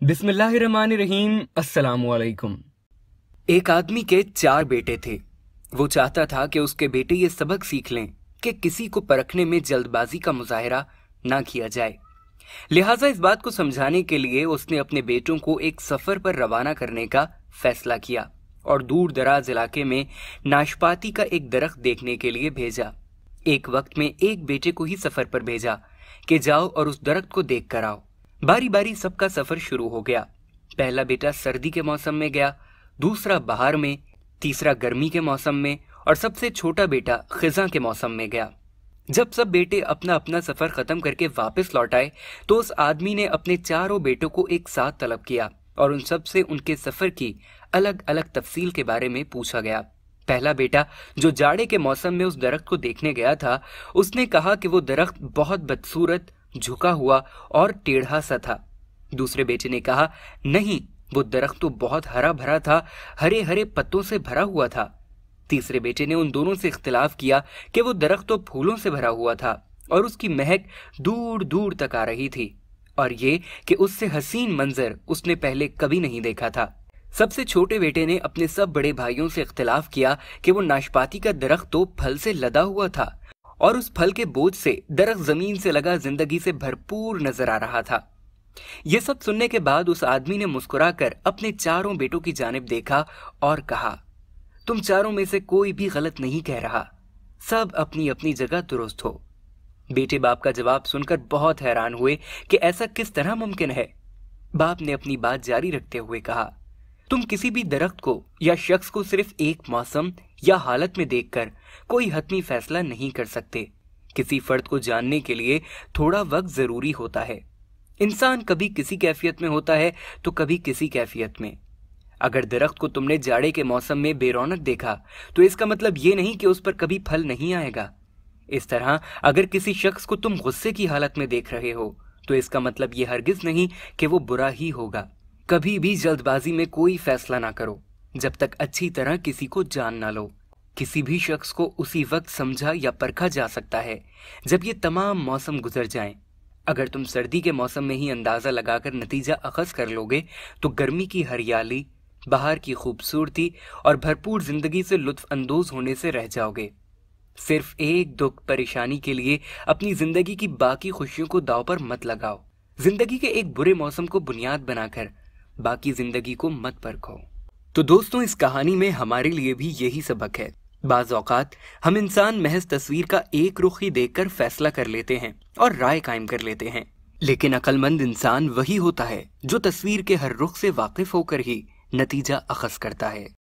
बिस्मिल्लाहिर्रहमानिर्रहीम। अस्सलामुअलैकुम। एक आदमी के 4 बेटे थे। वो चाहता था कि उसके बेटे ये सबक सीख लें कि किसी को परखने में जल्दबाजी का मुजाहरा ना किया जाए। लिहाजा इस बात को समझाने के लिए उसने अपने बेटों को एक सफर पर रवाना करने का फैसला किया और दूर दराज इलाके में नाशपाती का एक दरख्त देखने के लिए भेजा। एक वक्त में एक बेटे को ही सफर पर भेजा कि जाओ और उस दरख्त को देख कर आओ। बारी बारी सबका सफर शुरू हो गया। पहला बेटा सर्दी के मौसम में गया, दूसरा बहार में, तीसरा गर्मी के मौसम में और सबसे छोटा बेटा खिज़ां के मौसम में गया। जब सब बेटे अपना अपना सफर खत्म करके वापस लौट आए तो उस आदमी ने अपने चारों बेटों को एक साथ तलब किया और उन सब से उनके सफर की अलग अलग तफसील के बारे में पूछा गया। पहला बेटा जो जाड़े के मौसम में उस दरख्त को देखने गया था, उसने कहा कि वो दरख्त बहुत बदसूरत, झुका हुआ और टेढ़ा सा था। दूसरे बेटे ने कहा, नहीं, वो दरख्त तो बहुत हरा भरा था, हरे हरे पत्तों से भरा हुआ था। तीसरे बेटे ने उन दोनों से इख्तिलाफ किया कि वो दरख्त तो फूलों से भरा हुआ था और उसकी महक दूर दूर तक आ रही थी, और ये कि उससे हसीन मंजर उसने पहले कभी नहीं देखा था। सबसे छोटे बेटे ने अपने सब बड़े भाइयों से इख्तिलाफ किया कि वो नाशपाती का दरख्त तो फल से लदा हुआ था और उस फल के बोझ से दरख्त जमीन से लगा जिंदगी से भरपूर नजर आ रहा था। ये सब सुनने के बाद उस आदमी ने मुस्कुराकर अपने चारों बेटों की जानिब देखा और कहा, तुम चारों में से कोई भी गलत नहीं कह रहा, सब अपनी अपनी जगह दुरुस्त हो। बेटे बाप का जवाब सुनकर बहुत हैरान हुए कि ऐसा किस तरह मुमकिन है। बाप ने अपनी बात जारी रखते हुए कहा, तुम किसी भी दरख्त को या शख्स को सिर्फ एक मौसम या हालत में देखकर कोई हतमी फैसला नहीं कर सकते। किसी फर्द को जानने के लिए थोड़ा वक्त जरूरी होता है। इंसान कभी किसी कैफियत में होता है तो कभी किसी कैफियत में। अगर दरख्त को तुमने जाड़े के मौसम में बेरौनक देखा तो इसका मतलब ये नहीं कि उस पर कभी फल नहीं आएगा। इस तरह अगर किसी शख्स को तुम गुस्से की हालत में देख रहे हो तो इसका मतलब ये हरगिज नहीं कि वो बुरा ही होगा। कभी भी जल्दबाजी में कोई फैसला ना करो जब तक अच्छी तरह किसी को जान ना लो। किसी भी शख्स को उसी वक्त समझा या परखा जा सकता है जब ये तमाम मौसम गुजर जाएं। अगर तुम सर्दी के मौसम में ही अंदाजा लगाकर नतीजा अखज़ कर लोगे तो गर्मी की हरियाली, बाहर की खूबसूरती और भरपूर जिंदगी से लुत्फ अंदोज होने से रह जाओगे। सिर्फ एक दुख परेशानी के लिए अपनी जिंदगी की बाकी खुशियों को दांव पर मत लगाओ। जिंदगी के एक बुरे मौसम को बुनियाद बनाकर बाकी जिंदगी को मत परखो। तो दोस्तों, इस कहानी में हमारे लिए भी यही सबक है। बाज़ औक़ात हम इंसान महज तस्वीर का एक रुख ही देखकर फैसला कर लेते हैं और राय कायम कर लेते हैं, लेकिन अक्लमंद इंसान वही होता है जो तस्वीर के हर रुख से वाकिफ होकर ही नतीजा अखज़ करता है।